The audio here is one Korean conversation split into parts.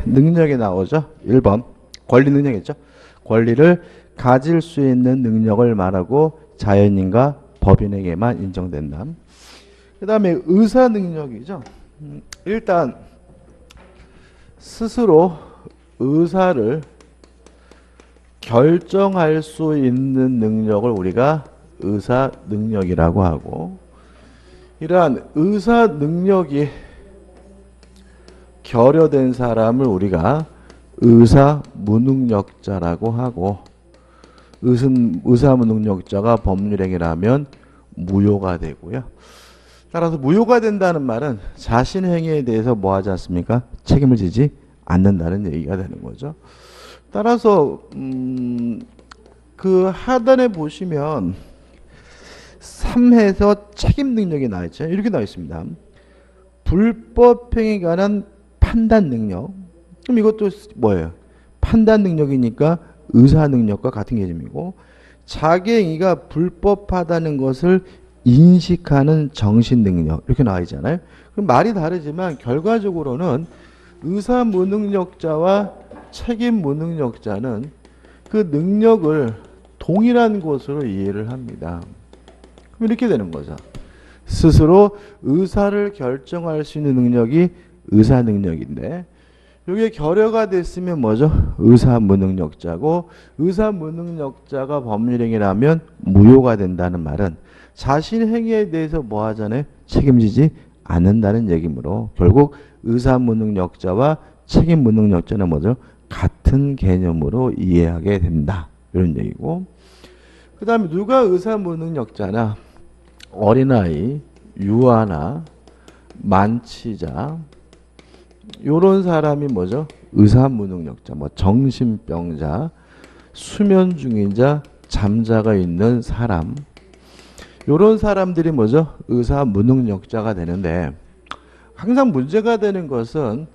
능력이 나오죠. 1번 권리 능력이죠. 권리를 가질 수 있는 능력을 말하고 자연인과 법인에게만 인정된다. 그 다음에 의사 능력이죠. 일단 스스로 의사를 결정할 수 있는 능력을 우리가 의사 능력이라고 하고, 이러한 의사 능력이 결여된 사람을 우리가 의사 무능력자라고 하고, 의사 무능력자가 법률행위라면 무효가 되고요. 따라서 무효가 된다는 말은 자신 행위에 대해서 뭐 하지 않습니까? 책임을 지지 않는다는 얘기가 되는 거죠. 따라서 그 하단에 보시면 3에서 책임 능력이 나와 있죠. 이렇게 나와 있습니다. 불법 행위에 관한 판단 능력. 그럼 이것도 뭐예요? 판단 능력이니까 의사 능력과 같은 개념이고, 자기 행위가 불법하다는 것을 인식하는 정신 능력, 이렇게 나와 있잖아요. 그럼 말이 다르지만 결과적으로는 의사 무능력자와 책임 무능력자는 그 능력을 동일한 것으로 이해를 합니다. 그럼 이렇게 되는 거죠. 스스로 의사를 결정할 수 있는 능력이 의사 능력인데, 이게 결여가 됐으면 뭐죠? 의사 무능력자고, 의사 무능력자가 법률행위라면 무효가 된다는 말은 자신 행위에 대해서 뭐 하잖아요? 책임지지 않는다는 얘기므로 결국 의사 무능력자와 책임 무능력자는 뭐죠? 같은 개념으로 이해하게 된다. 이런 얘기고, 그 다음에 누가 의사 무능력자나 어린아이, 유아나 만취자, 요런 사람이 뭐죠? 의사 무능력자, 뭐 정신병자, 수면 중인자, 잠자가 있는 사람, 요런 사람들이 뭐죠? 의사 무능력자가 되는데, 항상 문제가 되는 것은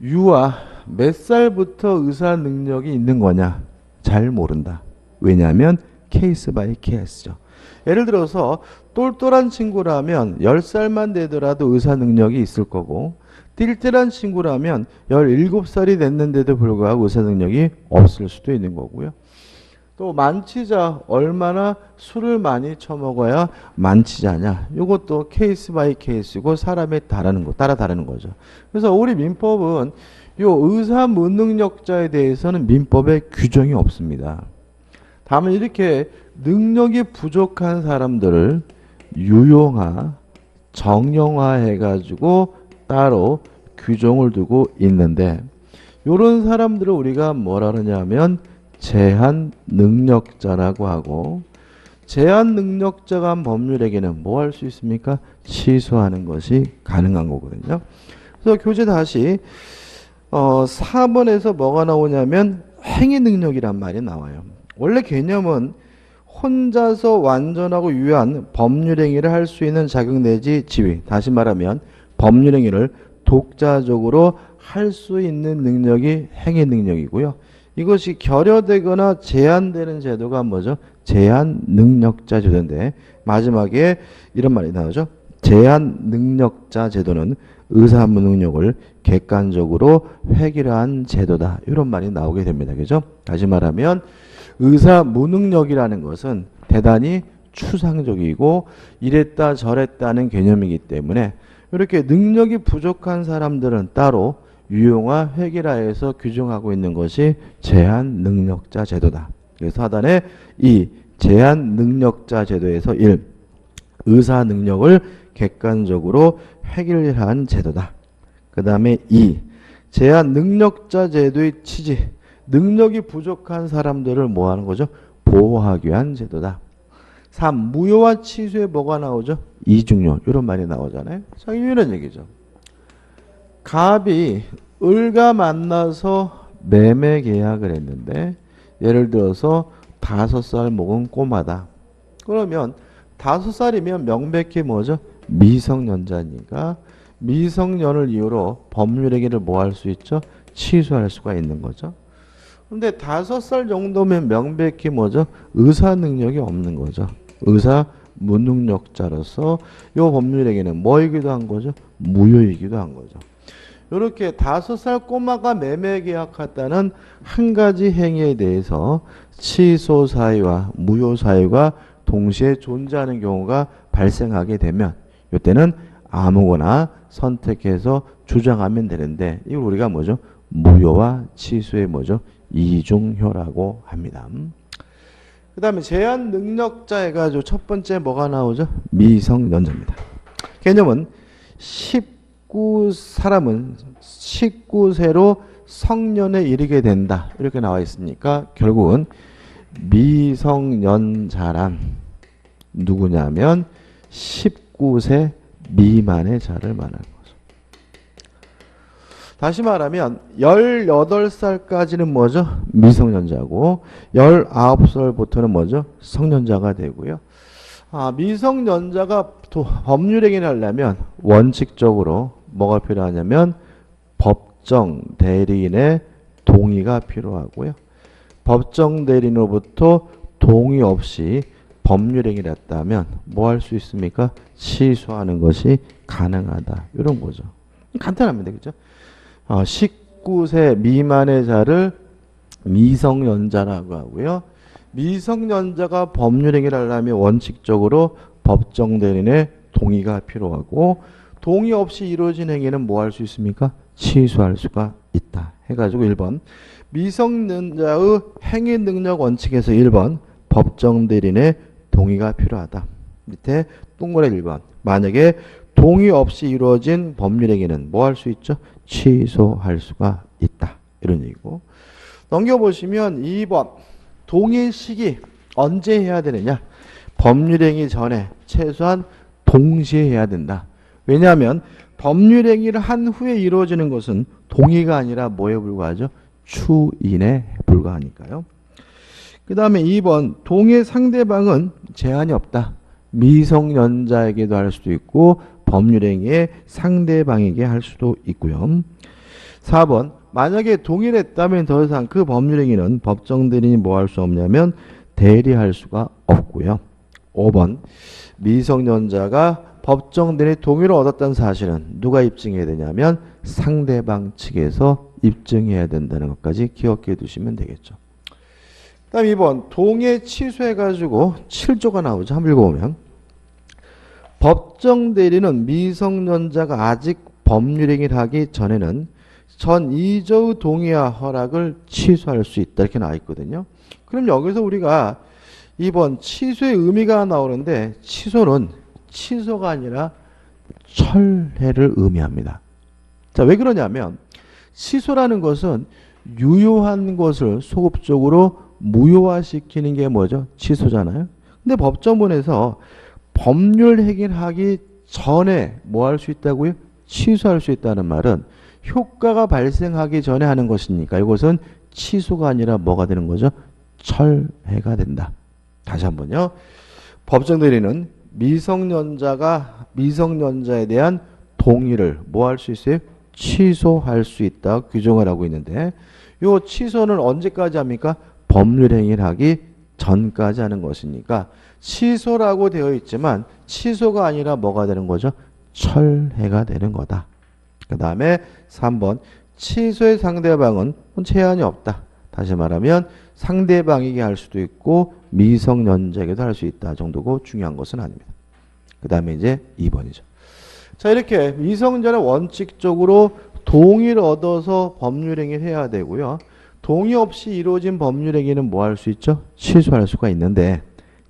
유아 몇 살부터 의사 능력이 있는 거냐? 잘 모른다. 왜냐하면 케이스 바이 케이스죠. 예를 들어서 똘똘한 친구라면 10살만 되더라도 의사 능력이 있을 거고, 띨띨한 친구라면 17살이 됐는데도 불구하고 의사 능력이 없을 수도 있는 거고요. 또 만취자, 얼마나 술을 많이 처먹어야 만취자냐, 이것도 케이스 바이 케이스고 사람에 따라 다르는 거죠. 그래서 우리 민법은 요 의사 무능력자에 대해서는 민법에 규정이 없습니다. 다만 이렇게 능력이 부족한 사람들을 유용화, 정형화 해가지고 따로 규정을 두고 있는데, 이런 사람들을 우리가 뭐라 그러냐면 제한 능력자라고 하고, 제한 능력자가 한 법률에게는 뭐 할 수 있습니까? 취소하는 것이 가능한 거거든요. 그래서 교재 다시 4번에서 뭐가 나오냐면 행위 능력이란 말이 나와요. 원래 개념은 혼자서 완전하고 유효한 법률행위를 할 수 있는 자격 내지 지위, 다시 말하면 법률행위를 독자적으로 할 수 있는 능력이 행위 능력이고요. 이것이 결여되거나 제한되는 제도가 뭐죠? 제한 능력자 제도인데, 마지막에 이런 말이 나오죠. 제한 능력자 제도는 의사 무능력을 객관적으로 획일화한 제도다. 이런 말이 나오게 됩니다. 그죠? 다시 말하면 의사 무능력이라는 것은 대단히 추상적이고 이랬다 저랬다는 개념이기 때문에 이렇게 능력이 부족한 사람들은 따로 유용화, 획일화해서 규정하고 있는 것이 제한 능력자 제도다. 그래서 하단에 이 제한 능력자 제도에서 1. 의사 능력을 객관적으로 획일화한 제도다. 그 다음에 2. 제한 능력자 제도의 취지. 능력이 부족한 사람들을 뭐 하는 거죠? 보호하기 위한 제도다. 3. 무효와 취소에 뭐가 나오죠? 이중요. 이런 말이 나오잖아요. 자, 이런 얘기죠. 갑이 을과 만나서 매매 계약을 했는데, 예를 들어서 5살 먹은 꼬마다. 그러면 5살이면 명백히 뭐죠? 미성년자니까 미성년을 이유로 법률행위를 뭐 할 수 있죠? 취소할 수가 있는 거죠. 근데 5살 정도면 명백히 뭐죠? 의사 능력이 없는 거죠. 의사 무능력자로서 이 법률행위는 뭐이기도 한 거죠? 무효이기도 한 거죠. 이렇게 5살 꼬마가 매매 계약했다는 한 가지 행위에 대해서 취소 사유와 무효 사유가 동시에 존재하는 경우가 발생하게 되면 이때는 아무거나 선택해서 주장하면 되는데 이걸 우리가 뭐죠? 무효와 취소의 뭐죠? 이중효라고 합니다. 그 다음에 제한 능력자 해가지고 첫 번째 뭐가 나오죠? 미성년자입니다. 개념은 사람은 19세로 성년에 이르게 된다. 이렇게 나와 있으니까 결국은 미성년자란 누구냐면 19세 미만의 자를 말하는 거죠. 다시 말하면 18살까지는 뭐죠? 미성년자고 19살부터는 뭐죠? 성년자가 되고요. 미성년자가 법률행위를 하려면 원칙적으로 뭐가 필요하냐면 법정 대리인의 동의가 필요하고요. 법정 대리인으로부터 동의 없이 법률행위를 했다면 뭐 할 수 있습니까? 취소하는 것이 가능하다. 이런 거죠. 간단합니다. 그죠? 19세 미만의 자를 미성년자라고 하고요. 미성년자가 법률행위를 하려면 원칙적으로 법정 대리인의 동의가 필요하고 동의 없이 이루어진 행위는 뭐 할 수 있습니까? 취소할 수가 있다. 해가지고 1번 미성년자의 행위 능력 원칙에서 1번 법정 대리인의 동의가 필요하다. 밑에 동그라미 1번 만약에 동의 없이 이루어진 법률행위는 뭐 할 수 있죠? 취소할 수가 있다. 이런 얘기고 넘겨보시면 2번 동의 시기 언제 해야 되느냐? 법률행위 전에 최소한 동시에 해야 된다. 왜냐하면 법률행위를 한 후에 이루어지는 것은 동의가 아니라 뭐에 불과하죠? 추인에 불과하니까요. 그 다음에 2번 동의 상대방은 제한이 없다. 미성년자에게도 할 수도 있고 법률행위의 상대방에게 할 수도 있고요. 4번 만약에 동의를 했다면 더 이상 그 법률행위는 법정 대리인이 뭐 할 수 없냐면 대리할 수가 없고요. 5번 미성년자가 법정 대리인의 동의를 얻었다는 사실은 누가 입증해야 되냐면 상대방 측에서 입증해야 된다는 것까지 기억해 두시면 되겠죠. 그 다음 2번 동의 취소해가지고 7조가 나오죠. 한번 읽어보면 법정 대리는 미성년자가 아직 법률행위를 하기 전에는 전 2조의 동의와 허락을 취소할 수 있다. 이렇게 나와 있거든요. 그럼 여기서 우리가 2번 취소의 의미가 나오는데 취소는 취소가 아니라 철회를 의미합니다. 자, 왜 그러냐면 취소라는 것은 유효한 것을 소급적으로 무효화시키는 게 뭐죠? 취소잖아요. 근데 법정문에서 법률 해결하기 전에 뭐 할 수 있다고요? 취소할 수 있다는 말은 효과가 발생하기 전에 하는 것이니까 이것은 취소가 아니라 뭐가 되는 거죠? 철회가 된다. 다시 한번요. 법정 대리는 미성년자에 대한 동의를 뭐 할 수 있어요? 취소할 수 있다 규정을 하고 있는데 이 취소는 언제까지 합니까? 법률행위를 하기 전까지 하는 것이니까 취소라고 되어 있지만 취소가 아니라 뭐가 되는 거죠? 철회가 되는 거다. 그 다음에 3번 취소의 상대방은 제한이 없다. 다시 말하면 상대방에게 할 수도 있고 미성년자에게도 할 수 있다 정도고 중요한 것은 아닙니다. 그 다음에 이제 2번이죠. 자, 이렇게 미성년자는 원칙적으로 동의를 얻어서 법률행위를 해야 되고요. 동의 없이 이루어진 법률행위는 뭐 할 수 있죠? 취소할 수가 있는데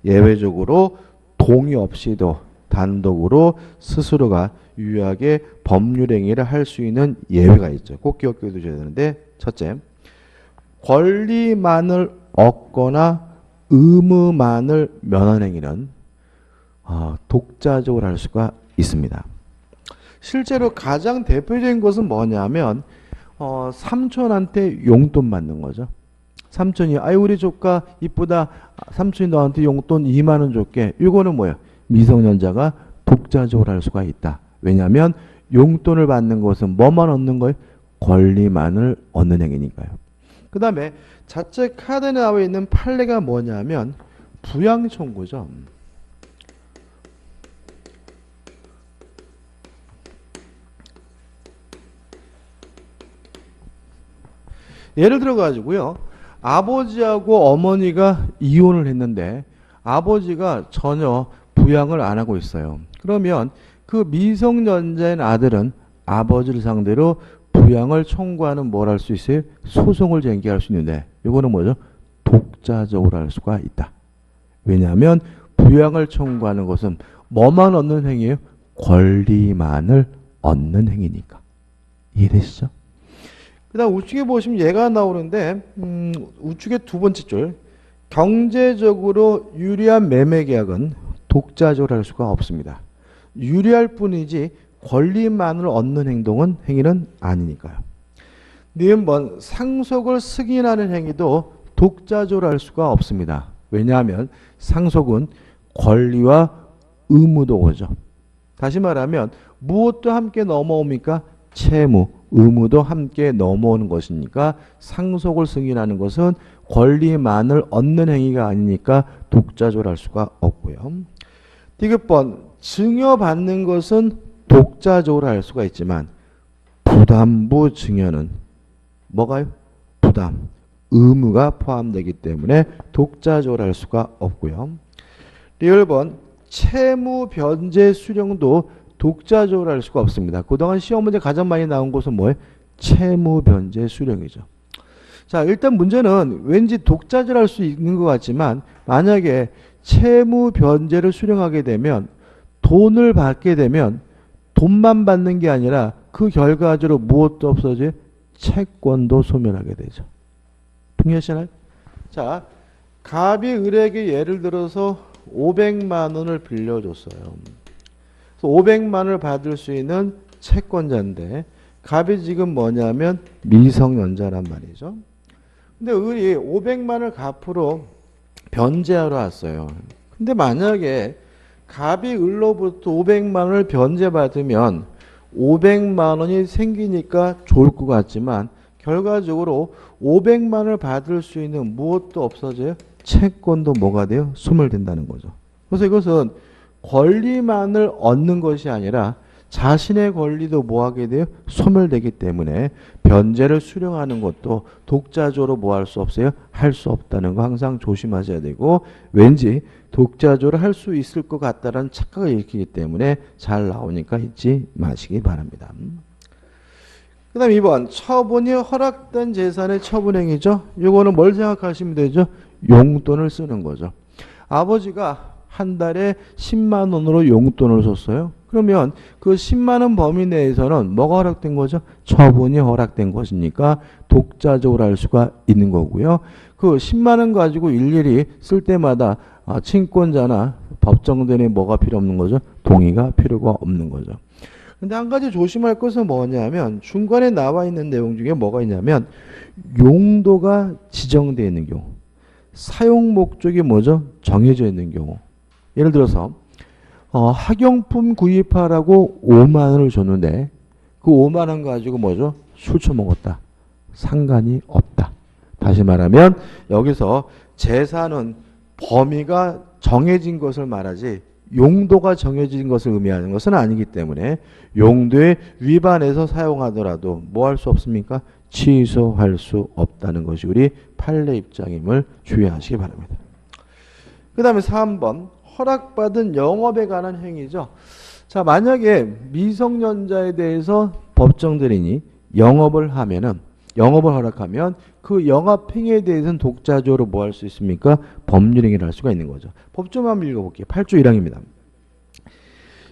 예외적으로 동의 없이도 단독으로 스스로가 유효하게 법률행위를 할 수 있는 예외가 있죠. 꼭 기억해 두셔야 되는데 첫째, 권리만을 얻거나 의무만을 면한 행위는 독자적으로 할 수가 있습니다. 실제로 가장 대표적인 것은 뭐냐면 삼촌한테 용돈 받는 거죠. 삼촌이 아유 우리 조카 이쁘다. 삼촌이 너한테 용돈 2만 원 줄게. 이거는 뭐예요? 미성년자가 독자적으로 할 수가 있다. 왜냐하면 용돈을 받는 것은 뭐만 얻는 거예요? 권리만을 얻는 행위니까요. 그 다음에 자체 카드에 나와 있는 판례가 뭐냐면 부양 청구죠. 예를 들어 가지고요. 아버지하고 어머니가 이혼을 했는데 아버지가 전혀 부양을 안 하고 있어요. 그러면 그 미성년자인 아들은 아버지를 상대로 부양을 청구하는 뭘 할 수 있어요? 소송을 제기할 수 있는데 이거는 뭐죠? 독자적으로 할 수가 있다. 왜냐하면 부양을 청구하는 것은 뭐만 얻는 행위예요? 권리만을 얻는 행위니까. 이해되시죠? 그 다음 우측에 보시면 얘가 나오는데 우측의 두 번째 줄 경제적으로 유리한 매매계약은 독자적으로 할 수가 없습니다. 유리할 뿐이지 권리만을 얻는 행위는 아니니까요. 니은번 상속을 승인하는 행위도 독자적으로 할 수가 없습니다. 왜냐하면 상속은 권리와 의무도 오죠. 다시 말하면 무엇도 함께 넘어옵니까? 채무, 의무도 함께 넘어오는 것이니까 상속을 승인하는 것은 권리만을 얻는 행위가 아니니까 독자적으로 할 수가 없고요. 디귿번 증여받는 것은 독자적으로 할 수가 있지만 부담부 증여는 뭐가요? 부담, 의무가 포함되기 때문에 독자적으로 할 수가 없고요. 리을번 채무 변제 수령도 독자적으로 할 수가 없습니다. 그동안 시험 문제 가장 많이 나온 것은 뭐예요? 채무 변제 수령이죠. 자, 일단 문제는 왠지 독자적으로 할 수 있는 것 같지만 만약에 채무 변제를 수령하게 되면 돈을 받게 되면 돈만 받는 게 아니라 그 결과적으로 무엇도 없어져요? 채권도 소멸하게 되죠. 동의하시나요? 자, 갑이 을에게 예를 들어서 500만 원을 빌려줬어요. 그래서 500만 원을 받을 수 있는 채권자인데 갑이 지금 뭐냐면 미성년자란 말이죠. 근데 을이 500만 원을 갚으러 변제하러 왔어요. 근데 만약에 갑이 을로부터 500만 원을 변제받으면 500만 원이 생기니까 좋을 것 같지만 결과적으로 500만 원을 받을 수 있는 무엇도 없어져요? 채권도 뭐가 돼요? 소멸된다는 거죠. 그래서 이것은 권리만을 얻는 것이 아니라 자신의 권리도 뭐하게 돼요? 소멸되기 때문에 변제를 수령하는 것도 독자적으로 뭐 할 수 없어요? 할 수 없다는 거 항상 조심하셔야 되고 왠지 독자적으로 할 수 있을 것 같다는 착각을 일으키기 때문에 잘 나오니까 잊지 마시기 바랍니다. 그 다음 2번 처분이 허락된 재산의 처분행위죠. 이거는 뭘 생각하시면 되죠? 용돈을 쓰는 거죠. 아버지가 한 달에 10만 원으로 용돈을 줬어요. 그러면 그 10만 원 범위 내에서는 뭐가 허락된 거죠? 처분이 허락된 것이니까 독자적으로 할 수가 있는 거고요. 그 10만 원 가지고 일일이 쓸 때마다 친권자나 법정대리인 뭐가 필요 없는 거죠? 동의가 필요가 없는 거죠. 근데 한 가지 조심할 것은 뭐냐면 중간에 나와 있는 내용 중에 뭐가 있냐면 용도가 지정되어 있는 경우, 사용 목적이 뭐죠? 정해져 있는 경우. 예를 들어서 학용품 구입하라고 5만 원을 줬는데 그 5만 원 가지고 뭐죠? 술 처먹었다. 상관이 없다. 다시 말하면 여기서 재산은 범위가 정해진 것을 말하지 용도가 정해진 것을 의미하는 것은 아니기 때문에 용도에 위반해서 사용하더라도 뭐 할 수 없습니까? 취소할 수 없다는 것이 우리 판례 입장임을 주의하시기 바랍니다. 그 다음에 3번 허락받은 영업에 관한 행위죠. 자, 만약에 미성년자에 대해서 법정대리인이 영업을 허락하면 그 영업 행위에 대해서는 독자적으로 뭐 할 수 있습니까? 법률행위를 할 수가 있는 거죠. 법 좀 한번 읽어볼게요. 8조 1항입니다.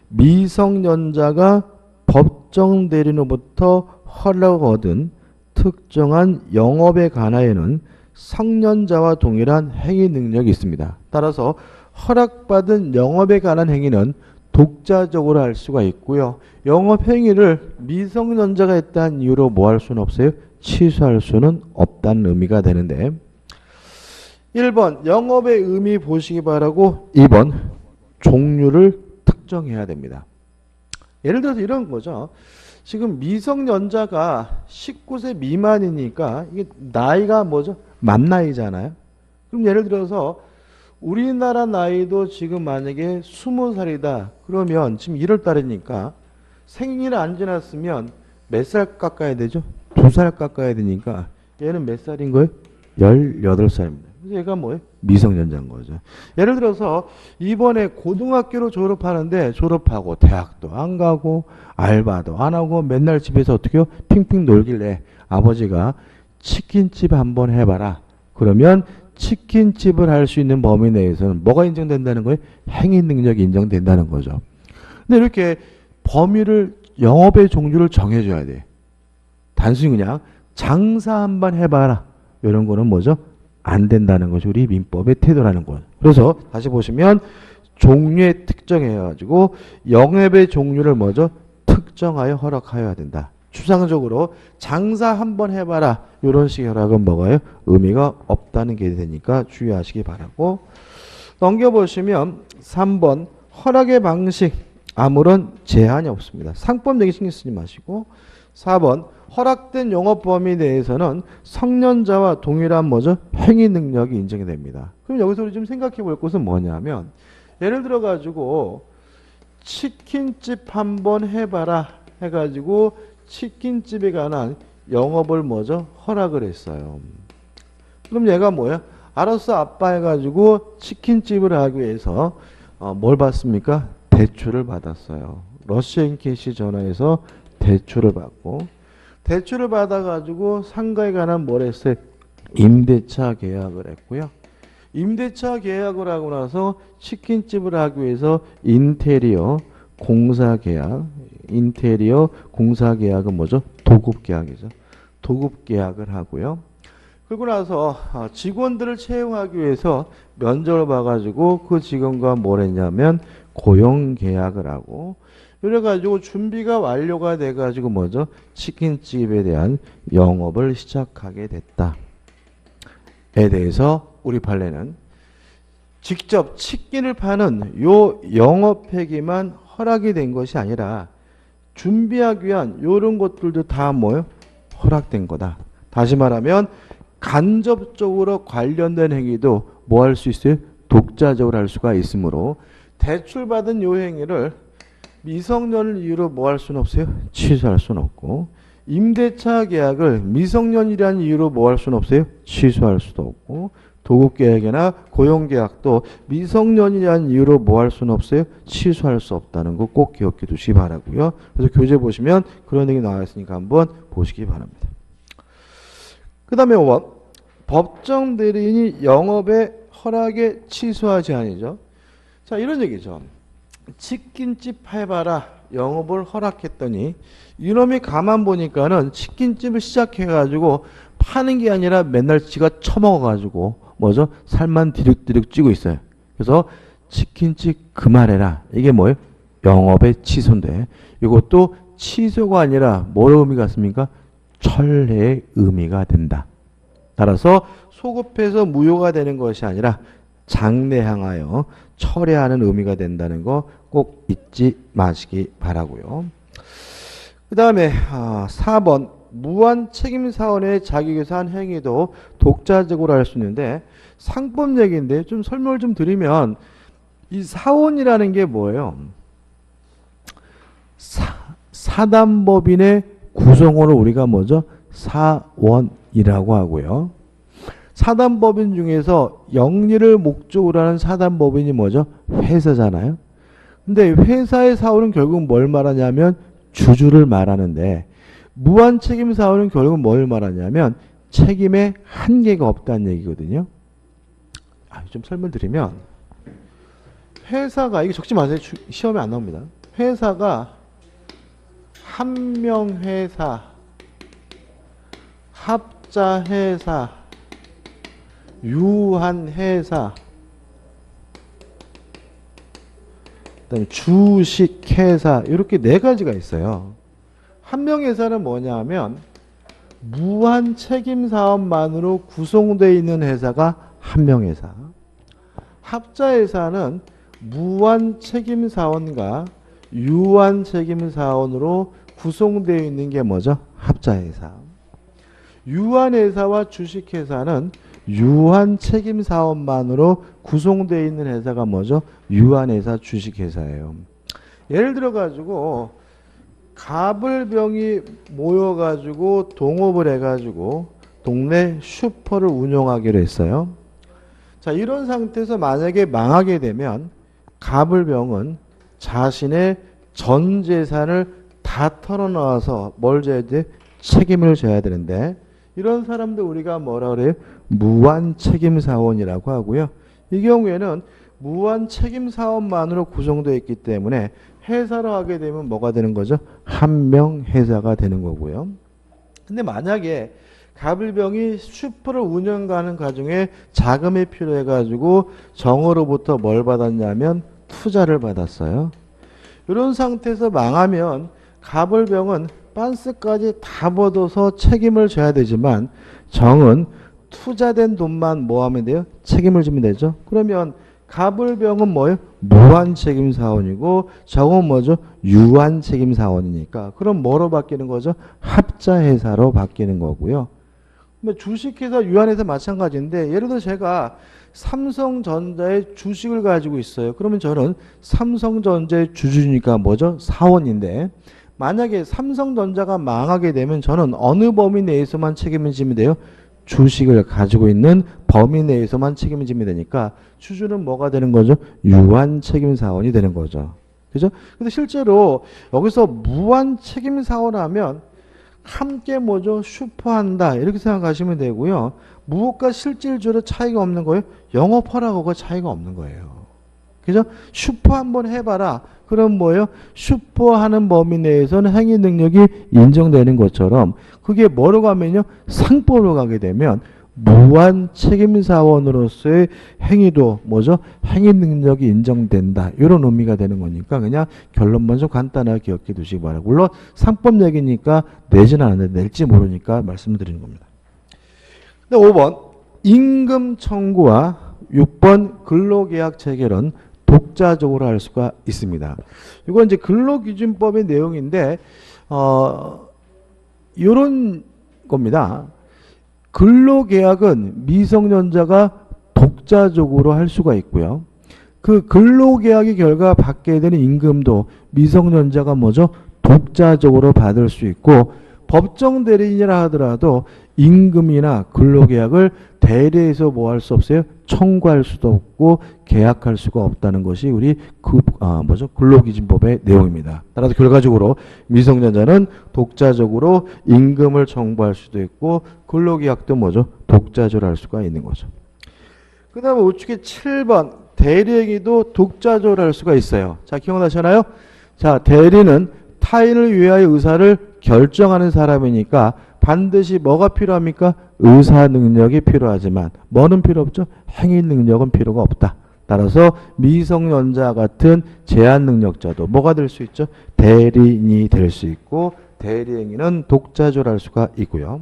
미성년자가 법정대리인으로부터 허락을 얻은 특정한 영업에 관하여는 성년자와 동일한 행위 능력이 있습니다. 따라서 허락받은 영업에 관한 행위는 독자적으로 할 수가 있고요. 영업 행위를 미성년자가 했다는 이유로 뭐 할 수는 없어요? 취소할 수는 없다는 의미가 되는데 1번 영업의 의미 보시기 바라고 2번 종류를 특정해야 됩니다. 예를 들어서 이런 거죠. 지금 미성년자가 19세 미만이니까 이게 나이가 뭐죠? 만 나이잖아요. 그럼 예를 들어서 우리나라 나이도 지금 만약에 20살이다. 그러면 지금 1월 달이니까 생일 안 지났으면 몇 살 깎아야 되죠? 2살 깎아야 되니까 얘는 몇 살인 거예요? 18살입니다. 그래서 얘가 뭐예요? 미성년자인 거죠. 예를 들어서 이번에 고등학교로 졸업하는데 졸업하고 대학도 안 가고 알바도 안 하고 맨날 집에서 어떻게 해요? 핑핑 놀길래 아버지가 치킨집 한번 해봐라. 그러면 치킨집을 할 수 있는 범위 내에서는 뭐가 인정된다는 거예요? 행위 능력이 인정된다는 거죠. 근데 이렇게 범위를 영업의 종류를 정해줘야 돼. 단순히 그냥 장사 한번 해봐라. 이런 거는 뭐죠? 안 된다는 것이 우리 민법의 태도라는 거예요. 그래서 다시 보시면 종류의 특정해가지고 영업의 종류를 뭐죠? 특정하여 허락하여야 된다. 추상적으로 장사 한번 해봐라. 이런 식의 허락은 뭐가요? 의미가 없다는 게 되니까 주의하시기 바라고. 넘겨보시면 3번 허락의 방식 아무런 제한이 없습니다. 상법적인 신경 쓰지 마시고 4번 허락된 영업 범위 내에서는 성년자와 동일한 뭐죠? 행위 능력이 인정이 됩니다. 그럼 여기서 우리 좀 생각해 볼 것은 뭐냐면 예를 들어 가지고 치킨집 한번 해봐라 해가지고 치킨집에 관한 영업을 뭐죠? 허락을 했어요. 그럼 얘가 뭐야? 알았어 아빠 해가지고 치킨집을 하기 위해서 뭘 받습니까? 대출을 받았어요. 러시앤캐시 전화해서 대출을 받고 대출을 받아가지고 상가에 관한 뭘 했어요? 임대차 계약을 했고요. 임대차 계약을 하고 나서 치킨집을 하기 위해서 인테리어 공사 계약, 인테리어 공사 계약은 뭐죠? 도급 계약이죠. 도급 계약을 하고요. 그리고 나서 직원들을 채용하기 위해서 면접을 봐가지고 그 직원과 뭘 했냐면 고용 계약을 하고 이래가지고 준비가 완료가 돼가지고 뭐죠? 치킨집에 대한 영업을 시작하게 됐다. 에 대해서 우리 판례는 직접 치킨을 파는 요 영업회계만 허락이 된 것이 아니라 준비하기 위한 이런 것들도 다 뭐예요? 허락된 거다. 다시 말하면 간접적으로 관련된 행위도 뭐 할 수 있어요? 독자적으로 할 수가 있으므로 대출받은 요 행위를 미성년을 이유로 뭐 할 수는 없어요? 취소할 수는 없고 임대차 계약을 미성년이라는 이유로 뭐 할 수는 없어요? 취소할 수도 없고 도급계약이나 고용계약도 미성년이라는 이유로 뭐 할 수는 없어요? 취소할 수 없다는 거 꼭 기억해 두시기 바라고요. 그래서 교재 보시면 그런 얘기 나와 있으니까 한번 보시기 바랍니다. 그 다음에 5번 법정 대리인이 영업의 허락에 취소하지 아니죠. 자 이런 얘기죠. 치킨집 해봐라 영업을 허락했더니 이놈이 가만 보니까는 치킨집을 시작해가지고 파는 게 아니라 맨날 지가 처먹어가지고 뭐죠? 살만 디륵디륵 찌고 있어요. 그래서 치킨집 그만해라. 이게 뭐예요? 영업의 취소인데 이것도 취소가 아니라 뭐의 의미가 있습니까? 철회의 의미가 된다. 따라서 소급해서 무효가 되는 것이 아니라 장래향하여 철회하는 의미가 된다는 거 꼭 잊지 마시기 바라고요. 그 다음에 4번 무한 책임사원의 자기계산 행위도 독자적으로 할 수 있는데 상법 얘기인데 좀 설명을 좀 드리면 이 사원이라는 게 뭐예요? 사단법인의 구성원을 우리가 뭐죠? 사원이라고 하고요. 사단법인 중에서 영리를 목적으로 하는 사단법인이 뭐죠? 회사잖아요. 근데 회사의 사원은 결국 뭘 말하냐면 주주를 말하는데 무한책임 사원은 결국 뭘 말하냐면 책임에 한계가 없다는 얘기거든요. 좀 설명드리면 회사가 이거 적지 마세요. 시험에 안 나옵니다. 회사가 한명회사, 합자회사, 유한회사, 그다음에 주식회사 이렇게 네 가지가 있어요. 한명회사는 뭐냐 하면 무한 책임사업만으로 구성되어 있는 회사가 한명회사. 합자회사는 무한 책임사원과 유한 책임사원으로 구성되어 있는 게 뭐죠? 합자회사. 유한회사와 주식회사는 유한 책임사원만으로 구성되어 있는 회사가 뭐죠? 유한회사 주식회사예요. 예를 들어 가지고 갑을병이 모여가지고 동업을 해가지고 동네 슈퍼를 운영하기로 했어요. 자, 이런 상태에서 만약에 망하게 되면 가불병은 자신의 전 재산을 다 털어놔서 뭘 져야 돼? 책임을 져야 되는데 이런 사람들 우리가 뭐라 그래요? 무한책임사원이라고 하고요. 이 경우에는 무한책임사원만으로 구성되어 있기 때문에 회사로 하게 되면 뭐가 되는 거죠? 한명 회사가 되는 거고요. 근데 만약에 가불병이 슈퍼를 운영하는 과정에 자금이 필요해가지고 정으로부터 뭘 받았냐면 투자를 받았어요. 이런 상태에서 망하면 가불병은 빤스까지 다 받아서 책임을 져야 되지만 정은 투자된 돈만 뭐 하면 돼요? 책임을 지면 되죠. 그러면 가불병은 뭐예요? 무한책임사원이고 정은 뭐죠? 유한책임사원이니까 그럼 뭐로 바뀌는 거죠? 합자회사로 바뀌는 거고요. 주식회사, 유한회사 마찬가지인데 예를 들어 제가 삼성전자의 주식을 가지고 있어요. 그러면 저는 삼성전자의 주주니까 뭐죠? 사원인데 만약에 삼성전자가 망하게 되면 저는 어느 범위 내에서만 책임을 지면 돼요? 주식을 가지고 있는 범위 내에서만 책임을 지면 되니까 주주는 뭐가 되는 거죠? 유한책임사원이 되는 거죠. 그죠? 근데 실제로 여기서 무한책임사원 하면 함께 뭐죠? 슈퍼한다 이렇게 생각하시면 되고요. 무엇과 실질적으로 차이가 없는 거예요? 영업허락하고 차이가 없는 거예요. 그죠? 슈퍼 한번 해봐라. 그럼 뭐예요? 슈퍼하는 범위 내에서는 행위 능력이 인정되는 것처럼 그게 뭐로 가면요? 상법으로 가게 되면 무한 책임사원으로서의 행위도 뭐죠? 행위 능력이 인정된다. 이런 의미가 되는 거니까 그냥 결론만 좀 간단하게 기억해 두시기 바라고. 물론 상법 얘기니까 내지는 않는데 낼지 모르니까 말씀드리는 겁니다. 근데 5번 임금 청구와 6번 근로계약 체결은 독자적으로 할 수가 있습니다. 이건 이제 근로기준법의 내용인데 이런 겁니다. 근로계약은 미성년자가 독자적으로 할 수가 있고요. 그 근로계약의 결과 받게 되는 임금도 미성년자가 뭐죠? 독자적으로 받을 수 있고 법정 대리인이라 하더라도 임금이나 근로계약을 대리해서 뭐 할 수 없어요? 청구할 수도 없고 계약할 수가 없다는 것이 우리 근로기준법의 내용입니다. 따라서 결과적으로 미성년자는 독자적으로 임금을 청구할 수도 있고 근로계약도 뭐죠? 독자적으로 할 수가 있는 거죠. 그 다음에 우측에 7번 대리행위도 독자적으로 할 수가 있어요. 자, 기억나시나요? 자, 대리는 타인을 위하여 의사를 결정하는 사람이니까 반드시 뭐가 필요합니까? 의사 능력이 필요하지만 뭐는 필요 없죠? 행위 능력은 필요가 없다. 따라서 미성년자 같은 제한 능력자도 뭐가 될 수 있죠? 대리인이 될 수 있고 대리행위는 독자적으로 할 수가 있고요.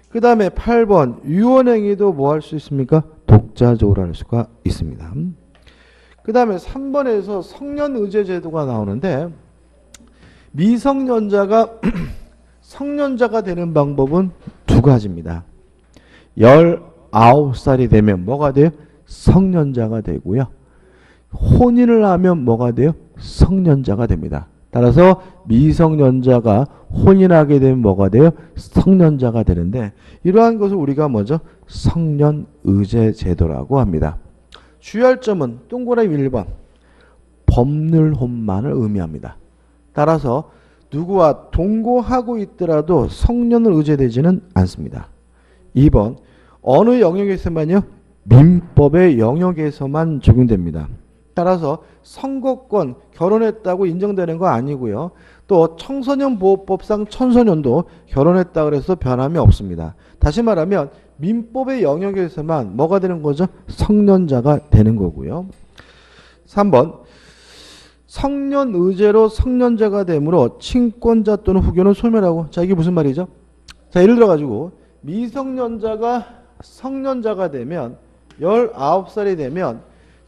그 다음에 8번 유언행위도 뭐 할 수 있습니까? 독자적으로 할 수가 있습니다. 그 다음에 3번에서 성년의제 제도가 나오는데 미성년자가 성년자가 되는 방법은 두 가지입니다. 19살이 되면 뭐가 돼요? 성년자가 되고요. 혼인을 하면 뭐가 돼요? 성년자가 됩니다. 따라서 미성년자가 혼인하게 되면 뭐가 돼요? 성년자가 되는데 이러한 것을 우리가 뭐죠? 성년의제 제도라고 합니다. 주의할 점은 동그라미 1번 법률혼만을 의미합니다. 따라서 누구와 동거하고 있더라도 성년을 의제되지는 않습니다. 2번 어느 영역에서만요? 민법의 영역에서만 적용됩니다. 따라서 선거권 결혼했다고 인정되는 거 아니고요. 또 청소년보호법상 청소년도 결혼했다 그래서 변함이 없습니다. 다시 말하면 민법의 영역에서만 뭐가 되는 거죠? 성년자가 되는 거고요. 3번 성년의제로 성년자가 되므로 친권자 또는 후견은 소멸하고. 자, 이게 무슨 말이죠? 자, 예를 들어 가지고 미성년자가 성년자가 되면 19살이 되면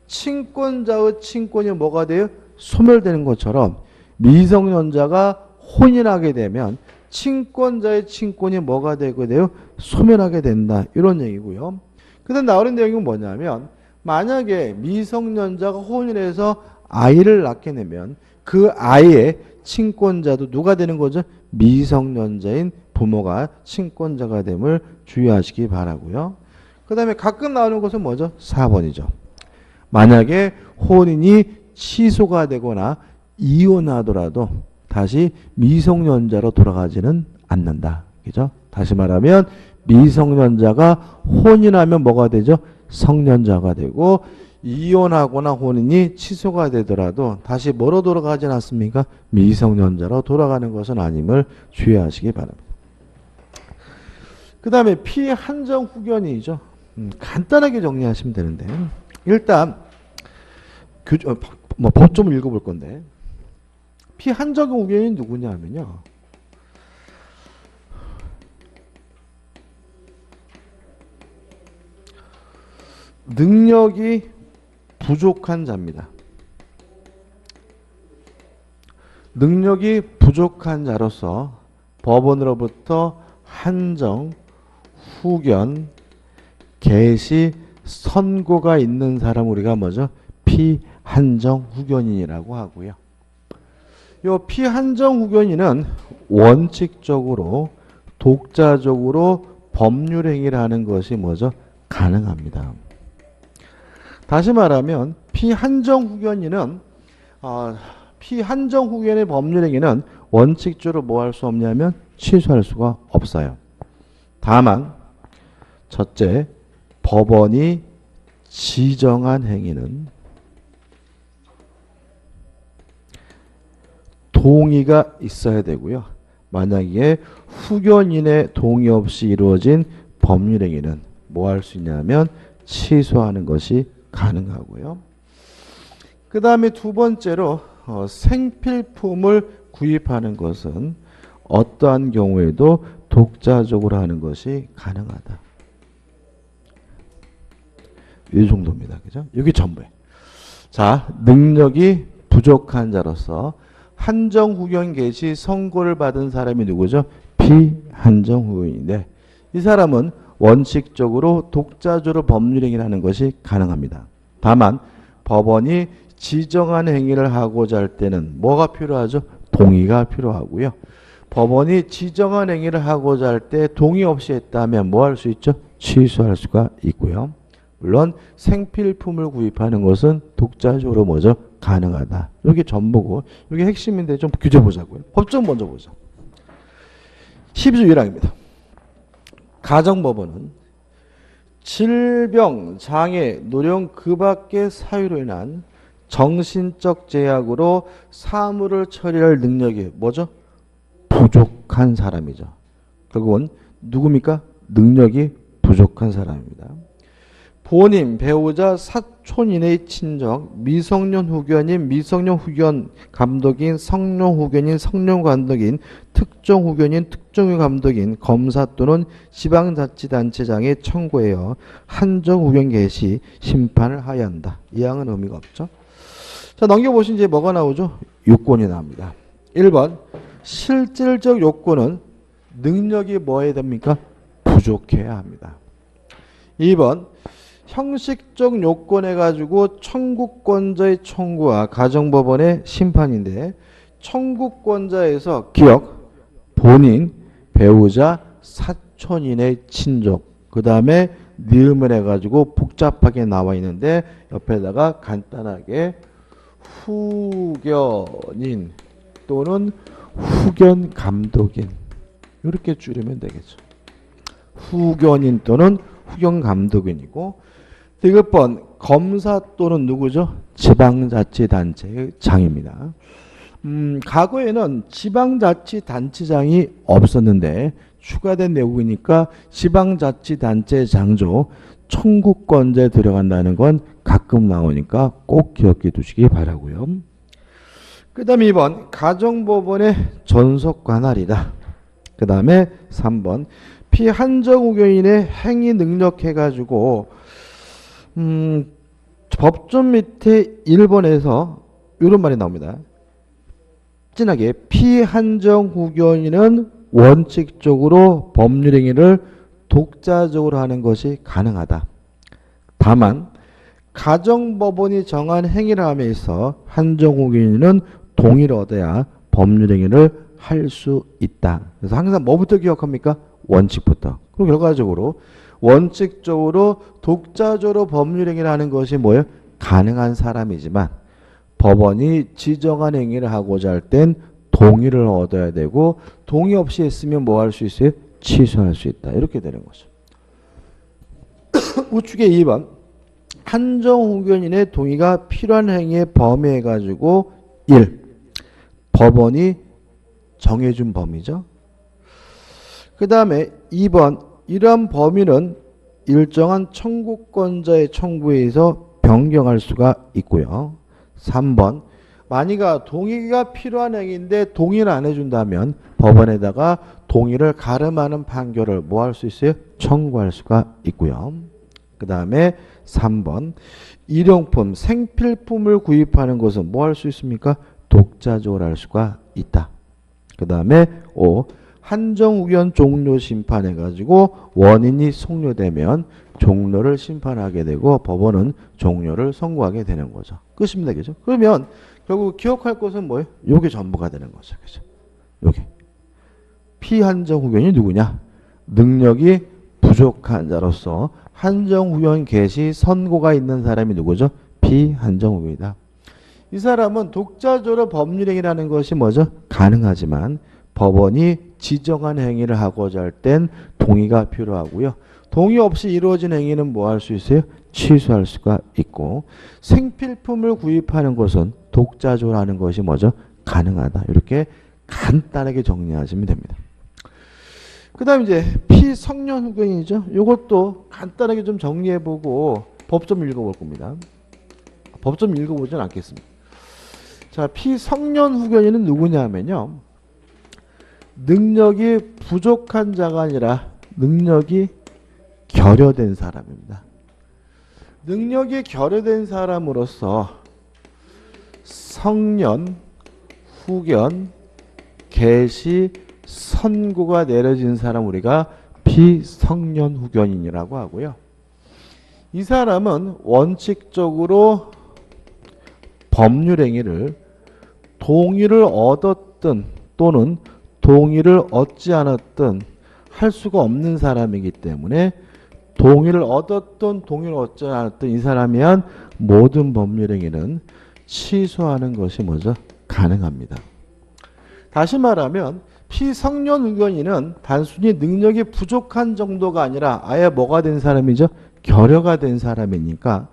친권자의 친권이 뭐가 돼요? 소멸되는 것처럼 미성년자가 혼인하게 되면 친권자의 친권이 뭐가 되게 돼요? 소멸하게 된다. 이런 얘기고요. 그 다음 나오는 내용이 뭐냐면 만약에 미성년자가 혼인해서 아이를 낳게 되면 그 아이의 친권자도 누가 되는 거죠? 미성년자인 부모가 친권자가 됨을 주의하시기 바라고요. 그 다음에 가끔 나오는 것은 뭐죠? 4번이죠. 만약에 혼인이 취소가 되거나 이혼하더라도 다시 미성년자로 돌아가지는 않는다. 그죠? 다시 말하면 미성년자가 혼인하면 뭐가 되죠? 성년자가 되고 이혼하거나 혼인이 취소가 되더라도 다시 뭐로 돌아가지 않습니까? 미성년자로 돌아가는 것은 아님을 주의하시기 바랍니다. 그 다음에 피한정 후견이죠. 간단하게 정리하시면 되는데 일단 법점을 읽어볼 건데 피한정 후견이 누구냐면요. 능력이 부족한 자입니다. 능력이 부족한 자로서 법원으로부터 한정, 후견, 개시, 선고가 있는 사람 우리가 뭐죠? 피한정 후견인이라고 하고요. 이 피한정 후견인은 원칙적으로 독자적으로 법률 행위를 하는 것이 뭐죠? 가능합니다. 다시 말하면 피한정 후견인은 피한정 후견의 법률 행위는 원칙적으로 뭐 할 수 없냐면 취소할 수가 없어요. 다만 첫째, 법원이 지정한 행위는 동의가 있어야 되고요. 만약에 후견인의 동의 없이 이루어진 법률 행위는 뭐 할 수 있냐면 취소하는 것이 가능하고요. 그 다음에 두 번째로 생필품을 구입하는 것은 어떠한 경우에도 독자적으로 하는 것이 가능하다. 이 정도입니다. 그죠? 여기 전부예요. 자, 능력이 부족한 자로서 한정 후견 개시 선고를 받은 사람이 누구죠? 피한정 후견인데 이 사람은 원칙적으로 독자적으로 법률 행위를 하는 것이 가능합니다. 다만 법원이 지정한 행위를 하고자 할 때는 뭐가 필요하죠? 동의가 필요하고요. 법원이 지정한 행위를 하고자 할 때 동의 없이 했다면 뭐 할 수 있죠? 취소할 수가 있고요. 물론 생필품을 구입하는 것은 독자적으로 뭐죠? 가능하다. 이게 전부고 이게 핵심인데 좀 규제 보자고요. 법정 먼저 보자. 12조 1항입니다. 가정법원은 질병, 장애, 노령 그 밖의 사유로 인한 정신적 제약으로 사무를 처리할 능력이 뭐죠? 부족한 사람이죠. 결국은 누굽니까? 능력이 부족한 사람입니다. 본인, 배우자, 사촌인의 친정, 미성년 후견인, 미성년 후견 감독인, 성년 후견인, 성년 감독인, 특정 후견인, 특정 감독인, 검사 또는 지방자치단체장에 청구하여 한정 후견 개시 심판을 하여야 한다. 이 항은 의미가 없죠. 자, 넘겨보시면 이제 뭐가 나오죠? 요건이 나옵니다. 1번 실질적 요건은 능력이 뭐 해야 됩니까? 부족해야 합니다. 2번 형식적 요건 해가지고 청구권자의 청구와 가정법원의 심판인데 청구권자에서 기억, 본인, 배우자, 사촌인의 친족 그 다음에 니음을 해가지고 복잡하게 나와 있는데 옆에다가 간단하게 후견인 또는 후견 감독인 이렇게 줄이면 되겠죠. 후견인 또는 후견 감독인이고 디귿번 검사 또는 누구죠? 지방자치단체장입니다. 과거에는 지방자치단체장이 없었는데 추가된 내용이니까 지방자치단체장조 청구권자에 들어간다는 건 가끔 나오니까 꼭 기억해 두시기 바라고요. 그 다음에 2번 가정법원의 전속관할이다. 그 다음에 3번 피한정 후견인의 행위 능력해가지고 법전 밑에 1번에서 이런 말이 나옵니다. 진하게 피한정 후견인은 원칙적으로 법률 행위를 독자적으로 하는 것이 가능하다. 다만 가정법원이 정한 행위를 함에 있어 한정 후견인은 동의를 얻어야 법률 행위를 할 수 있다. 그래서 항상 뭐부터 기억합니까? 원칙부터. 그리고 결과적으로 원칙적으로 독자적으로 법률행위를 하는 것이 뭐예요? 가능한 사람이지만 법원이 지정한 행위를 하고자 할 땐 동의를 얻어야 되고 동의 없이 했으면 뭐 할 수 있어요? 취소할 수 있다. 이렇게 되는 거죠. 우측에 2번 한정후견인의 동의가 필요한 행위에 범위해가지고 1. 법원이 정해준 범위죠. 그 다음에 2번 이러한 범위는 일정한 청구권자의 청구에 의해서 변경할 수가 있고요. 3번 만약에 동의가 필요한 행위인데 동의를 안 해준다면 법원에다가 동의를 가름하는 판결을 뭐 할 수 있어요? 청구할 수가 있고요. 그 다음에 3번 일용품, 생필품을 구입하는 것은 뭐 할 수 있습니까? 독자적으로 할 수가 있다. 그 다음에 5. 한정후견 종료 심판해가지고 원인이 성료되면 종료를 심판하게 되고 법원은 종료를 선고하게 되는 거죠. 끝입니다. 그죠? 그러면 결국 기억할 것은 뭐예요? 요게 전부가 되는 거죠. 그죠? 요게. 피한정후견이 누구냐? 능력이 부족한 자로서 한정후견 개시 선고가 있는 사람이 누구죠? 피한정후견이다. 이 사람은 독자적으로 법률행위라는 것이 뭐죠? 가능하지만 법원이 지정한 행위를 하고자 할 땐 동의가 필요하고요. 동의 없이 이루어진 행위는 뭐 할 수 있어요? 취소할 수가 있고 생필품을 구입하는 것은 독자적으로 하는 것이 뭐죠? 가능하다. 이렇게 간단하게 정리하시면 됩니다. 그 다음 이제 피성년후견이죠. 이것도 간단하게 좀 정리해보고 법 좀 읽어볼 겁니다. 법 좀 읽어보진 않겠습니다. 자, 피성년후견인은 누구냐면요. 능력이 부족한 자가 아니라 능력이 결여된 사람입니다. 능력이 결여된 사람으로서 성년, 후견, 개시, 선고가 내려진 사람 우리가 피성년후견인이라고 하고요. 이 사람은 원칙적으로 법률행위를 동의를 얻었든 또는 동의를 얻지 않았든 할 수가 없는 사람이기 때문에 동의를 얻었든 동의를 얻지 않았든 이 사람이 한 모든 법률행위는 취소하는 것이 뭐죠? 가능합니다. 다시 말하면 피성년후견인은 단순히 능력이 부족한 정도가 아니라 아예 뭐가 된 사람이죠? 결여가 된 사람이니까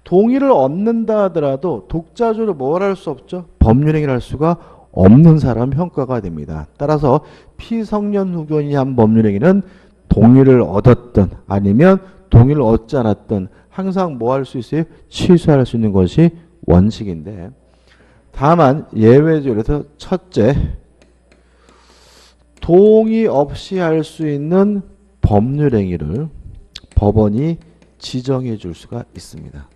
동의를 얻는다 하더라도 독자적으로 뭘 할 수 없죠? 법률행위를 할 수가 없는 사람 평가가 됩니다. 따라서 피성년후견이 한 법률행위는 동의를 얻었든 아니면 동의를 얻지 않았든 항상 뭐 할 수 있어요? 취소할 수 있는 것이 원칙인데 다만 예외적으로 해서 첫째 동의 없이 할 수 있는 법률행위를 법원이 지정해 줄 수가 있습니다.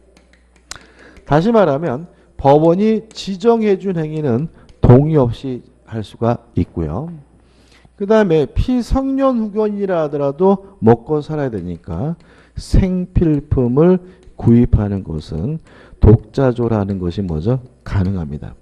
다시 말하면 법원이 지정해 준 행위는 동의 없이 할 수가 있고요. 그 다음에 피성년후견이라 하더라도 먹고 살아야 되니까 생필품을 구입하는 것은 독자적으로 하는 것이 뭐죠? 가능합니다.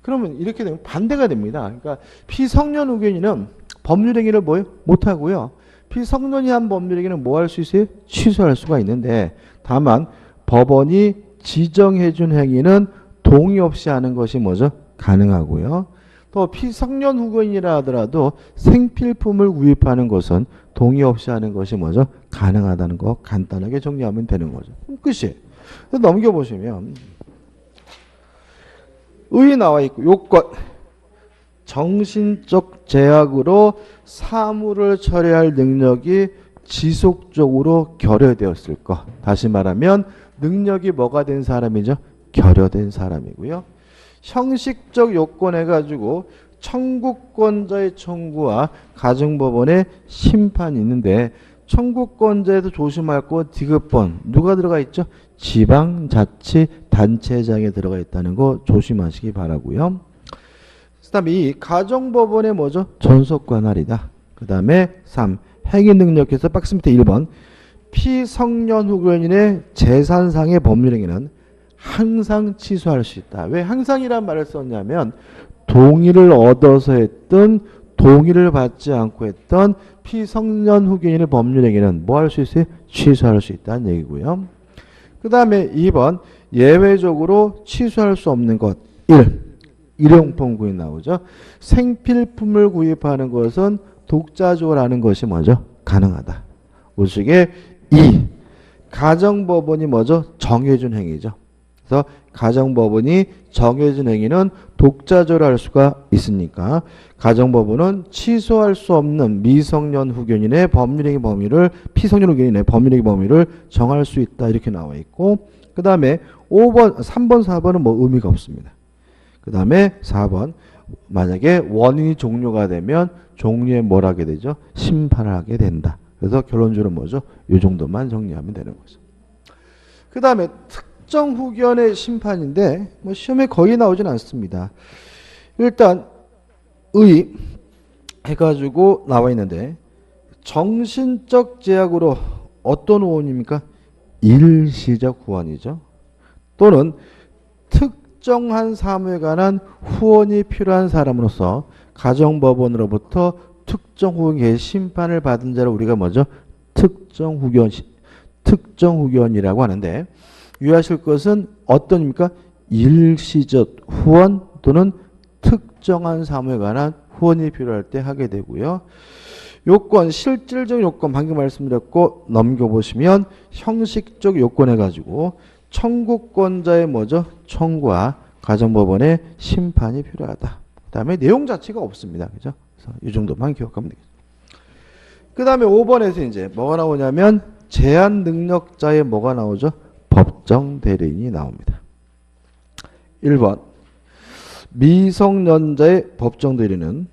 그러면 이렇게 되면 반대가 됩니다. 그러니까 피성년후견인은 법률행위를 뭐예요? 못하고요. 피성년이 한 법률행위는 뭐 할 수 있어요? 취소할 수가 있는데 다만 법원이 지정해 준 행위는 동의 없이 하는 것이 뭐죠? 가능하고요. 또 피성년후견이라 하더라도 생필품을 구입하는 것은 동의 없이 하는 것이 뭐죠? 가능하다는 거 간단하게 정리하면 되는 거죠. 끝이에요. 넘겨보시면 의 나와 있고 요건 정신적 제약으로 사물을 처리할 능력이 지속적으로 결여되었을 것. 다시 말하면 능력이 뭐가 된 사람이죠? 결여된 사람이고요. 형식적 요건 해가지고 청구권자의 청구와 가정법원의 심판이 있는데 청구권자에도 조심할 거 디귿번 누가 들어가 있죠? 지방자치단체장에 들어가 있다는 거 조심하시기 바라고요. 그 다음에 이 가정법원의 뭐죠? 전속관할이다. 그 다음에 3. 행위능력에서 박스 밑에 1번 피성년후견인의 재산상의 법률행위는 항상 취소할 수 있다. 왜 항상이란 말을 썼냐면 동의를 얻어서 했던 동의를 받지 않고 했던 피성년 후견인의 법률행위는 뭐 할 수 있어요? 취소할 수 있다는 얘기고요. 그 다음에 2번 예외적으로 취소할 수 없는 것 1. 일용품 구입 나오죠. 생필품을 구입하는 것은 독자적으로 하는 것이 뭐죠? 가능하다. 우측에 2. 가정법원이 뭐죠? 정해준 행위죠. 그래서 가정법원이 정해진 행위는 독자적으로 할 수가 있으니까 가정법원은 취소할 수 없는 미성년 후견인의 법률행위 범위를 피성년 후견인의 법률행위 범위를 정할 수 있다 이렇게 나와 있고 그 다음에 5번, 3번, 4번은 뭐 의미가 없습니다. 그 다음에 4번 만약에 원인이 종료가 되면 종료에 뭘 하게 되죠? 심판을 하게 된다. 그래서 결론적으로 뭐죠? 이 정도만 정리하면 되는 거죠. 그 다음에 특정 후견의 심판인데 뭐 시험에 거의 나오진 않습니다. 일단 의 해가지고 나와 있는데 정신적 제약으로 어떤 후원입니까? 일시적 후원이죠. 또는 특정한 사무에 관한 후원이 필요한 사람으로서 가정법원으로부터 특정 후견의 심판을 받은 자를 우리가 뭐죠? 특정 후견이라고 하는데 유의하실 것은 어떤입니까? 일시적 후원 또는 특정한 사무에 관한 후원이 필요할 때 하게 되고요. 요건, 실질적 요건 방금 말씀드렸고 넘겨보시면 형식적 요건 해가지고 청구권자의 뭐죠? 청구와 가정법원의 심판이 필요하다. 그 다음에 내용 자체가 없습니다. 그죠? 그래서 이 정도만 기억하면 되겠죠. 그 다음에 5번에서 이제 뭐가 나오냐면 제한 능력자의 뭐가 나오죠? 법정 대리인이 나옵니다. 1번 미성년자의 법정 대리인은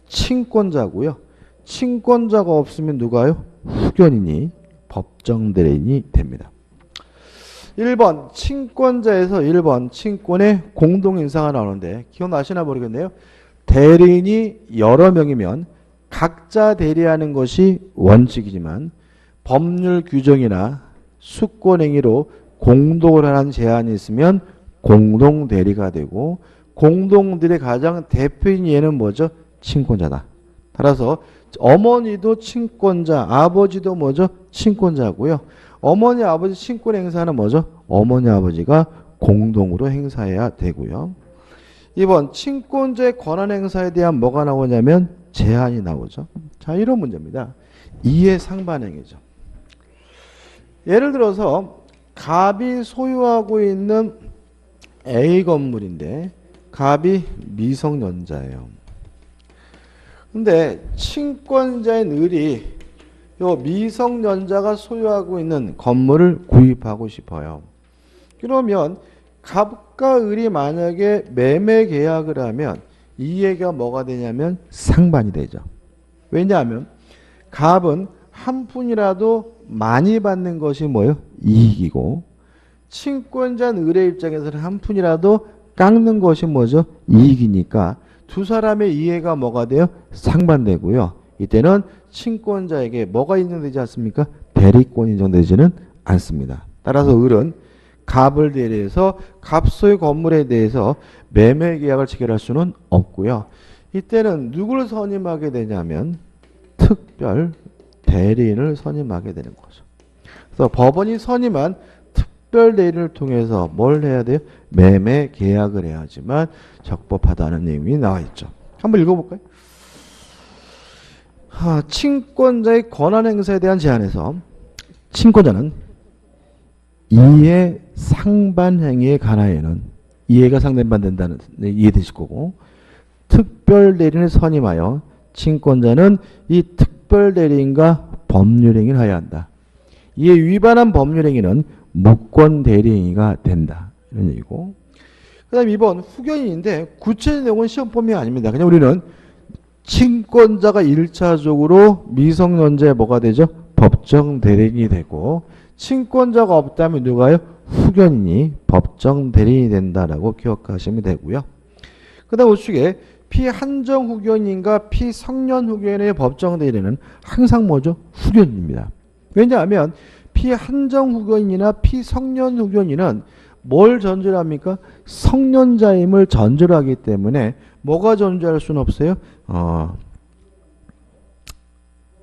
친권자고요. 친권자가 없으면 누가요? 후견인이 법정 대리인이 됩니다. 1번 친권자에서 1번 친권의 공동인사가 나오는데 기억나시나 모르겠네요. 대리인이 여러 명이면 각자 대리하는 것이 원칙이지만 법률 규정이나 수권행위로 공동을 하는 제한이 있으면 공동대리가 되고 공동대리의 가장 대표인 얘는 뭐죠? 친권자다. 따라서 어머니도 친권자, 아버지도 뭐죠? 친권자고요. 어머니, 아버지 친권 행사는 뭐죠? 어머니, 아버지가 공동으로 행사해야 되고요. 2번 친권자의 권한 행사에 대한 뭐가 나오냐면 제한이 나오죠. 자, 이런 문제입니다. 2의 상반행위죠. 예를 들어서 갑이 소유하고 있는 A 건물인데 갑이 미성년자예요. 근데 친권자인 을이 요 미성년자가 소유하고 있는 건물을 구입하고 싶어요. 그러면 갑과 을이 만약에 매매 계약을 하면 이해가 뭐가 되냐면 상반이 되죠. 왜냐하면 갑은 한 푼이라도 많이 받는 것이 뭐예요? 이익이고 친권자인 을의 입장에서는 한 푼이라도 깎는 것이 뭐죠? 이익이니까 두 사람의 이해가 뭐가 돼요? 상반되고요. 이때는 친권자에게 뭐가 인정되지 않습니까? 대리권이 인정되지는 않습니다. 따라서 을은 갑을 대리해서 갑소의 건물에 대해서 매매 계약을 체결할 수는 없고요. 이때는 누구를 선임하게 되냐면 특별 대리인을 선임하게 되는 거죠. 그래서 법원이 선임한 특별 대리인을 통해서 뭘 해야 돼요? 매매 계약을 해야지만 적법하다는 내용이 나와 있죠. 한번 읽어볼까요? 친권자의 권한 행사에 대한 제한에서 친권자는 이해 상반 행위에 관하여는 이해가 상반된다는 이해되실 거고 특별 대리인을 선임하여 친권자는 이 특별 대리인과 법률 행위를 하여야 한다. 이에 위반한 법률 행위는 무권 대리 행위가 된다. 이런 얘기고. 그다음 2번 후견인인데 구체적인 내용은 시험 범위 아닙니다. 그냥 우리는 친권자가 1차적으로 미성년자의 뭐가 되죠? 법정 대리인이 되고 친권자가 없다면 누가요? 후견인이 법정 대리인이 된다라고 기억하시면 되고요. 그 다음 우측에 피한정 후견인과 피성년 후견인의 법정 대리인은 항상 뭐죠? 후견인입니다. 왜냐하면 피한정 후견인이나 피성년 후견인은 뭘 전제로 합니까? 성년자임을 전제로 하기 때문에 뭐가 존재할 수는 없어요?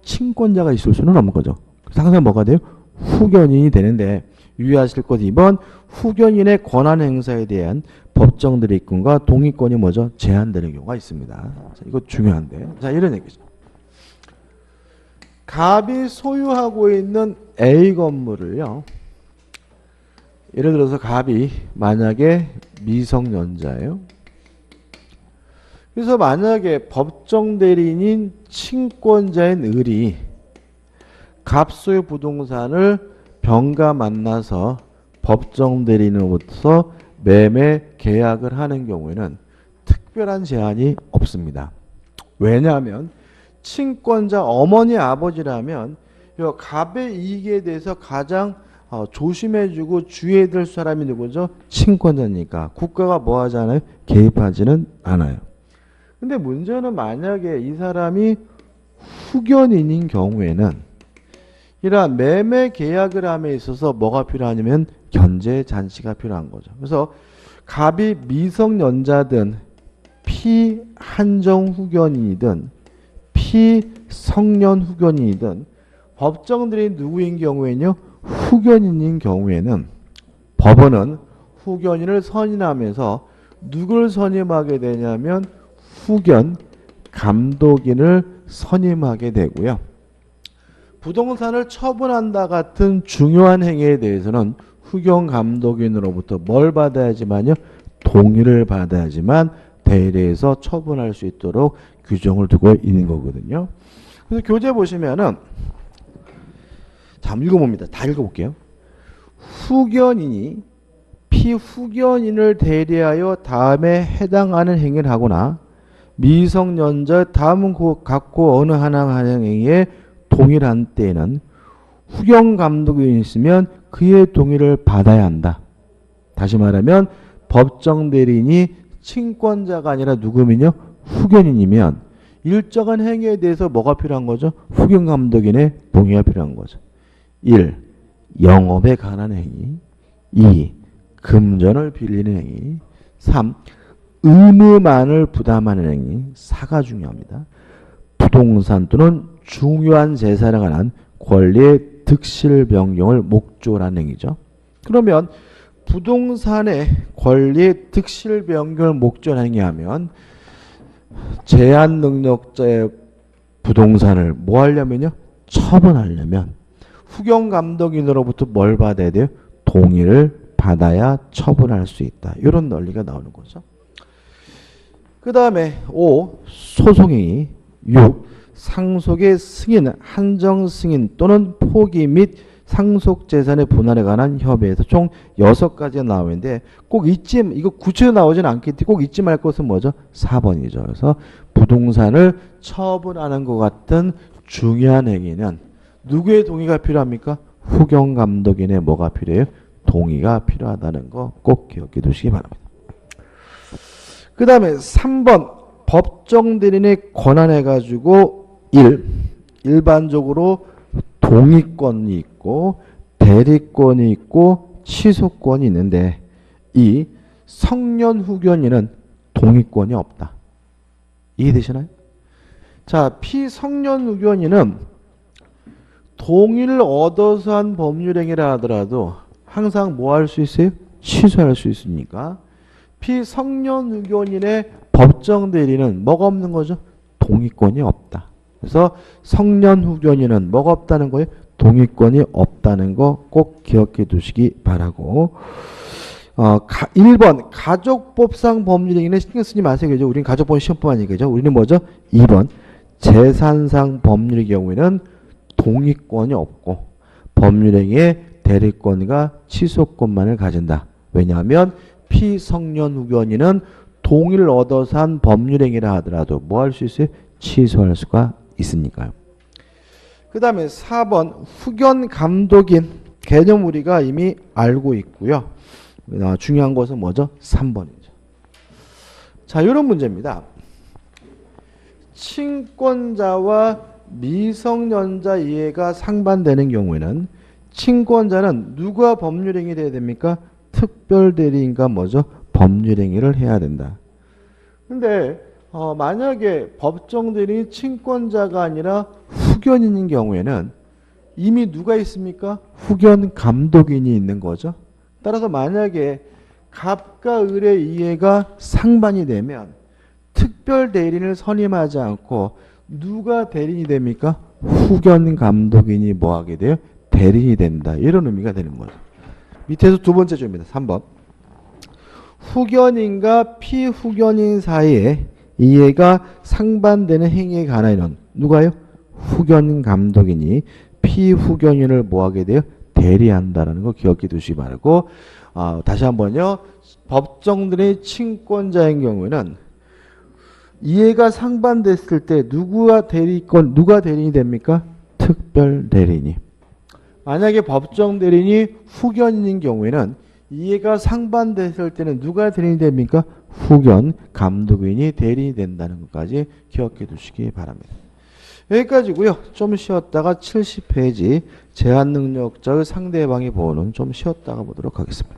친권자가 있을 수는 없는 거죠. 그래서 항상 뭐가 돼요? 후견인이 되는데 유의하실 것 2번 후견인의 권한 행사에 대한 법정 대리권과 동의권이 뭐죠? 제한되는 경우가 있습니다. 자, 이거 중요한데. 자, 이런 얘기죠. 갑이 소유하고 있는 A 건물을요. 예를 들어서 갑이 만약에 미성년자예요. 그래서 만약에 법정 대리인인 친권자인 을이 갑 소유 부동산을 병가 만나서 법정 대리인으로부터 매매 계약을 하는 경우에는 특별한 제한이 없습니다. 왜냐하면 친권자 어머니 아버지라면 이 갑의 이익에 대해서 가장 조심해주고 주의해야 될 사람이 누구죠? 친권자니까 국가가 뭐 하잖아요? 개입하지는 않아요. 근데 문제는 만약에 이 사람이 후견인인 경우에는 이러한 매매 계약을 함에 있어서 뭐가 필요하냐면 견제 잔치가 필요한 거죠. 그래서 갑이 미성년자든 피한정 후견인이든 피성년 후견인이든 법정들이 누구인 경우에는요. 후견인인 경우에는 법원은 후견인을 선임하면서 누굴 선임하게 되냐면 후견 감독인을 선임하게 되고요. 부동산을 처분한다 같은 중요한 행위에 대해서는 후견 감독인으로부터 뭘 받아야지만요? 동의를 받아야지만 대리해서 처분할 수 있도록 규정을 두고 있는 거거든요. 그래서 교재 보시면은 자, 한번 읽어봅니다. 다 읽어볼게요. 후견인이 피후견인을 대리하여 다음에 해당하는 행위를 하거나 미성년자 다음은 갖고 어느 하나 하는 행위에 동의를 한 때에는 후견 감독이 있으면 그의 동의를 받아야 한다. 다시 말하면 법정 대리인이 친권자가 아니라 누구면요? 후견인이면 일정한 행위에 대해서 뭐가 필요한 거죠? 후견 감독인의 동의가 필요한 거죠. 1. 영업에 관한 행위. 2. 금전을 빌리는 행위. 3. 의무만을 부담하는 행위. 4가 중요합니다. 부동산 또는 중요한 재산에 관한 권리의 득실 변경을 목적으로 하는 행위죠. 그러면 부동산의 권리의 득실 변경을 목적으로 하는 행위하면 제한 능력자의 부동산을 뭐 하려면요? 처분하려면 후견 감독인으로부터 뭘 받아야 돼요? 동의를 받아야 처분할 수 있다. 이런 논리가 나오는 거죠. 그 다음에 5. 소송행위. 6. 상속의 승인, 한정 승인 또는 포기 및 상속 재산의 분할에 관한 협의에서 총 6가지가 나오는데 꼭 잊지, 이거 구체적으로 나오지는 않겠지. 꼭 잊지 말 것은 뭐죠? 4번이죠. 그래서 부동산을 처분하는 것 같은 중요한 행위는 누구의 동의가 필요합니까? 후견 감독인의 뭐가 필요해요? 동의가 필요하다는 거 꼭 기억해 두시기 바랍니다. 그 다음에 3번 법정 대리인의 권한해 가지고 1. 일반적으로 동의권이 있고 대리권이 있고 취소권이 있는데 2. 성년 후견인은 동의권이 없다. 이해되시나요? 자, 피성년 후견인은 동의를 얻어서 한 법률행위라 하더라도 항상 뭐 할 수 있어요? 취소할 수 있으니까 피성년 후견인의 법정 대리는 뭐가 없는 거죠? 동의권이 없다. 그래서 성년 후견인은 뭐가 없다는 거예요? 동의권이 없다는 거 꼭 기억해 두시기 바라고. 1번 가족법상 법률행위는 신경 쓰지 마세요. 그죠? 우리는 가족법 시험뿐만 아니죠. 우리는 뭐죠? 2번 재산상 법률의 경우에는 동의권이 없고 법률행위의 대리권과 취소권만을 가진다. 왜냐하면 피성년 후견인은 동의를 얻어서 한 법률행위라 하더라도 뭐 할 수 있어요? 취소할 수가 있으니까요. 그 다음에 4번 후견 감독인 개념 우리가 이미 알고 있고요. 중요한 것은 뭐죠? 3번이죠. 자, 이런 문제입니다. 친권자와 미성년자 이해가 상반되는 경우에는 친권자는 누가 법률행위 해야 됩니까? 특별대리인과 뭐죠? 법률행위를 해야 된다. 근데 만약에 법정 대리인이 친권자가 아니라 후견인인 경우에는 이미 누가 있습니까? 후견 감독인이 있는 거죠. 따라서 만약에 갑과 을의 이해가 상반이 되면 특별 대리인을 선임하지 않고 누가 대리인이 됩니까? 후견 감독인이 뭐 하게 돼요? 대리인이 된다. 이런 의미가 되는 거죠. 밑에서 두 번째 줄입니다. 3번. 후견인과 피후견인 사이에 이해가 상반되는 행위에 관하여는 누가요? 후견 감독인이 피후견인을 뭐 하게 돼요? 대리한다라는 거 기억해 두시기 바라고. 다시 한번요. 법정들의 친권자인 경우에는 이해가 상반됐을 때 누가 대리인이 됩니까? 특별 대리인이. 만약에 법정 대리인이 후견인인 경우에는 이해가 상반됐을 때는 누가 대리인이 됩니까? 후견 감독인이 대리인이 된다는 것까지 기억해 두시기 바랍니다. 여기까지고요. 좀 쉬었다가 70페이지 제한능력자의 상대방이 보호는 좀 쉬었다가 보도록 하겠습니다.